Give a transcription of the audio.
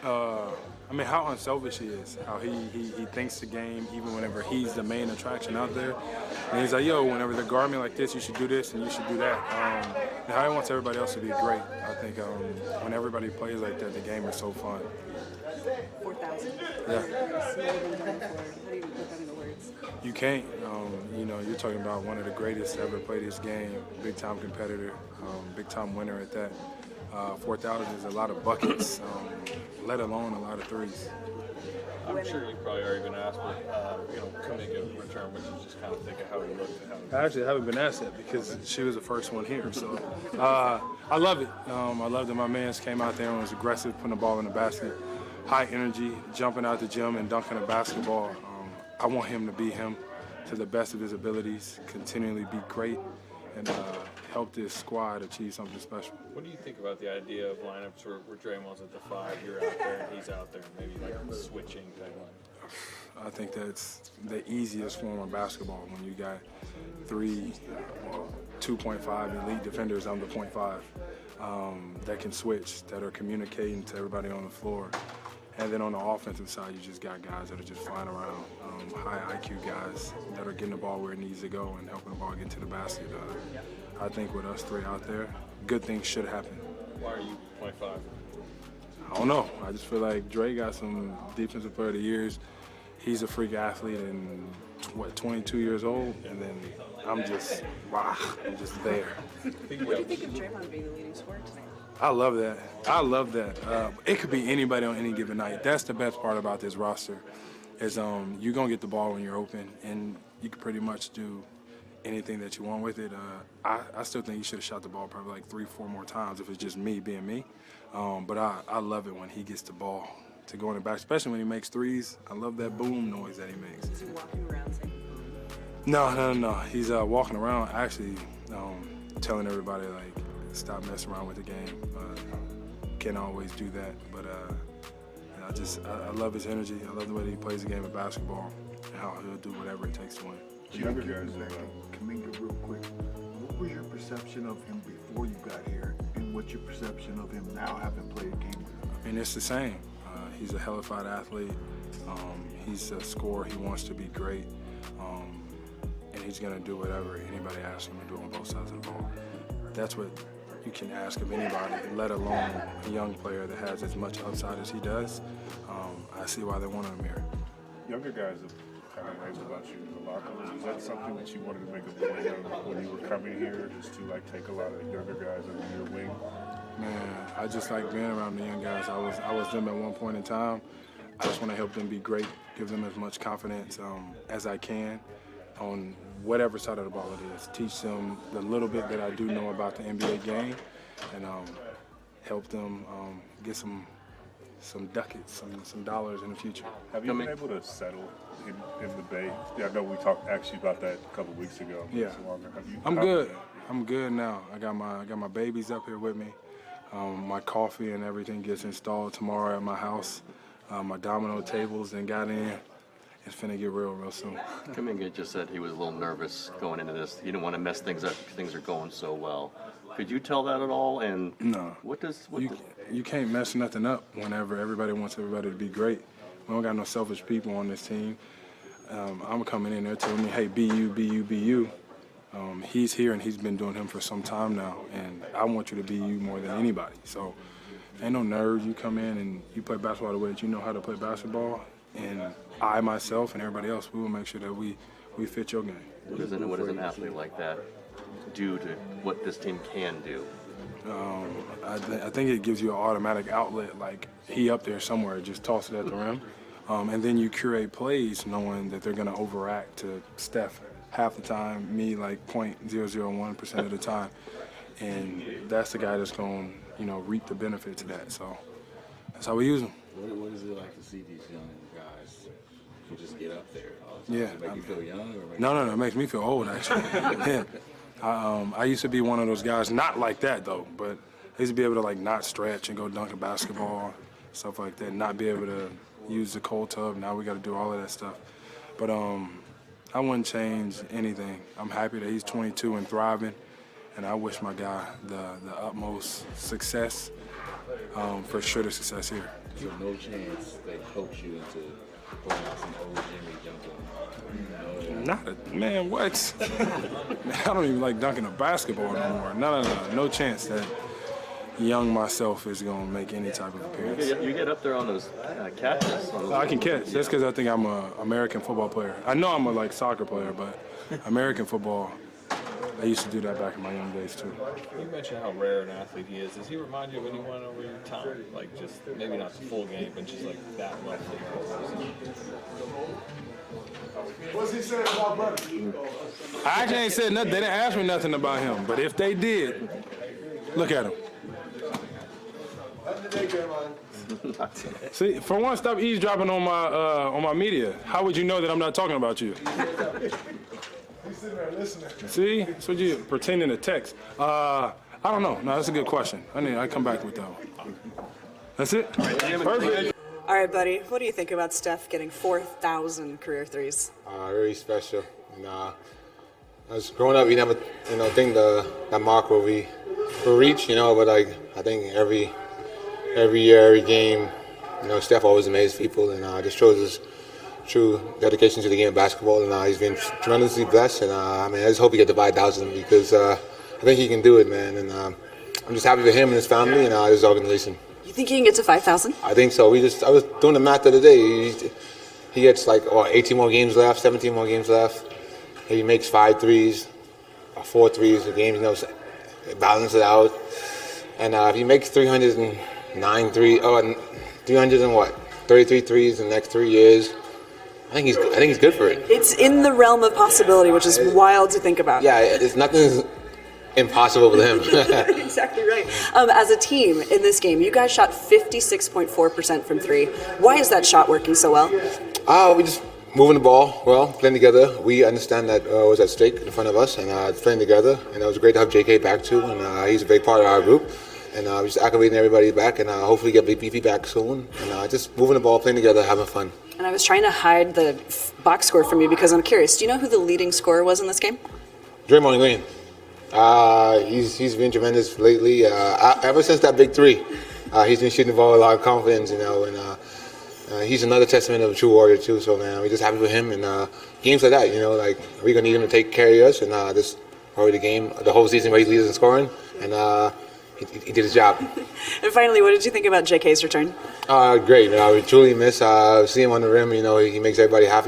I mean, how unselfish he is, how he thinks the game, even whenever he's the main attraction out there. And he's like, yo, whenever they guard me like this, you should do this and you should do that. And how he wants everybody else to be great. I think when everybody plays like that, the game is so fun. 4,000. Yeah. How do you put that into words? You can't. You're talking about one of the greatest to ever play this game, big-time competitor, big-time winner at that. 4,000 is a lot of buckets, let alone a lot of threes. I'm sure you probably already been asked, but coming in return, would you just kind of think of how he looked and how I actually haven't been asked that because she was the first one here. So I love it. I love that my mans came out there and was aggressive, putting the ball in the basket, high energy, jumping out the gym and dunking a basketball. I want him to be him to the best of his abilities, continually be great, and help this squad achieve something special. What do you think about the idea of lineups where Draymond's at the 5, you're out there, and he's out there, maybe like switching type line? I think that's the easiest form of basketball when you got 2.5 elite defenders on the 0.5 that can switch, that are communicating to everybody on the floor. And then on the offensive side, you just got guys that are just flying around, high IQ guys that are getting the ball where it needs to go and helping the ball get to the basket. I think with us three out there, good things should happen. Why are you 0.5? I don't know. I just feel like Dre got some defensive player of the years. He's a freak athlete and 22 years old, and then I'm just there. What do you think of Draymond being the leading scorer tonight? I love that. It could be anybody on any given night. That's the best part about this roster is you're going to get the ball when you're open, and you can pretty much do anything that you want with it. I still think you should have shot the ball probably like 3-4 more times if it's just me being me. But I love it when he gets the ball to go in the back, especially when he makes threes. I love that boom noise that he makes. Is he walking around saying No. He's walking around actually telling everybody, like, stop messing around with the game. Can't always do that, but I love his energy. I love the way that he plays the game of basketball and how he'll do whatever it takes to win. Younger guys, Kaminga, real quick. What was your perception of him before you got here, and what's your perception of him now, having played a game with him? I mean, it's the same. He's a hellified athlete. He's a scorer. He wants to be great, and he's gonna do whatever anybody asks him to do on both sides of the ball. That's what you can ask of anybody, let alone a young player that has as much upside as he does. I see why they want him here. Younger guys have kind of raved about you in the locker room. Is that something that you wanted to make a point of when you were coming here, just to like take a lot of younger guys under your wing? Man, I just like being around the young guys. I was them at one point in time. I just want to help them be great, give them as much confidence as I can on whatever side of the ball it is. Teach them the little bit that I do know about the NBA game, and help them get some ducats, some dollars in the future. Have you been able to settle in the Bay? Yeah, I know we asked you about that a couple of weeks ago. Yeah, I'm good. I'm good now. I got my babies up here with me. My coffee and everything gets installed tomorrow at my house. My domino tables then got in. It's finna get real soon. Kuminga just said he was a little nervous going into this. He didn't want to mess things up. Things are going so well. Could you tell that at all? And no. You can't mess nothing up whenever everybody wants everybody to be great. We don't got no selfish people on this team. I'm coming in there telling me, hey, be you, be you, be you. He's here and he's been doing him for some time now, and I want you to be you more than anybody. So ain't no nerves. You come in and you play basketball the way that you know how to play basketball, and I, myself, and everybody else, we will make sure that we fit your game. What does an athlete like that do to what this team can do? I think it gives you an automatic outlet, like he up there somewhere, just toss it at the rim. And then you curate plays knowing that they're going to overact to Steph half the time, me like 0.001% of the time. And that's the guy that's going to, reap the benefits of that. So that's how we use him. What is it like to see these young guys who just get up there? Yeah. Does it make you feel young? Or No, it makes me feel old, actually. Yeah. I used to be one of those guys, not like that though, but I used to be able to like not stretch and go dunk a basketball, stuff like that, not be able to use the cold tub. Now we got to do all of that stuff. But I wouldn't change anything. I'm happy that he's 22 and thriving, and I wish my guy the utmost success, for sure the success here. So no chance they coach you into pulling out some old Jimmy dunking. Not a, man, what? Man, I don't even like dunking a basketball no more. No chance that young myself is going to make any type of appearance. You get up there on those catches. On those I can catch. That's because I think I'm an American football player. I know I'm a soccer player, but American football, I used to do that back in my young days too. You mentioned how rare an athlete he is. Does he remind you of anyone over your time? Like just maybe not the full game, but just like that level. What's he saying about Butler? I actually ain't said nothing. They didn't ask me nothing about him. But if they did, look at him. See, for one, stop eavesdropping on my media. How would you know that I'm not talking about you? He's sitting there listening. See, that's what you pretending to text. I don't know. No, that's a good question. I come back with that one. That's it. Perfect. All right, buddy. What do you think about Steph getting 4,000 career threes? Very special. And, as growing up, you never, think that mark will reach, but I think every year, every game, Steph always amazes people, and just shows his true dedication to the game of basketball. And he's been tremendously blessed. And I just hope he gets to 5,000 because I think he can do it, man. And I'm just happy for him and his family and his organization. You think he can get to 5,000? I think so. I was doing the math the other day. He gets 18 more games left, 17 more games left. He makes 5 threes, 4 threes a game. Balance it out. And if he makes 309 threes, 33 threes in the next 3 years, I think he's good for it. It's in the realm of possibility, which is wild to think about. Yeah, it's nothing impossible with him. Exactly right. As a team in this game, you guys shot 56.4% from 3. Why is that shot working so well? We just moving the ball well, playing together. We understand that was at stake in front of us, and playing together. And it was great to have JK back too, and he's a big part of our group. And we're just activating everybody back, and hopefully get Big Beefy back soon. And just moving the ball, playing together, having fun. And I was trying to hide the box score from you because I'm curious. Do you know who the leading scorer was in this game? Draymond Green. He's been tremendous lately. Ever since that big 3, he's been shooting the ball with a lot of confidence, and he's another testament of a true warrior too. So man, we're just happy for him. And games like that, we're gonna need him to take care of us, and just probably the whole season where he leads in scoring, and he did his job. And finally, what did you think about JK's return? Great. We truly miss seeing him on the rim. He makes everybody happy.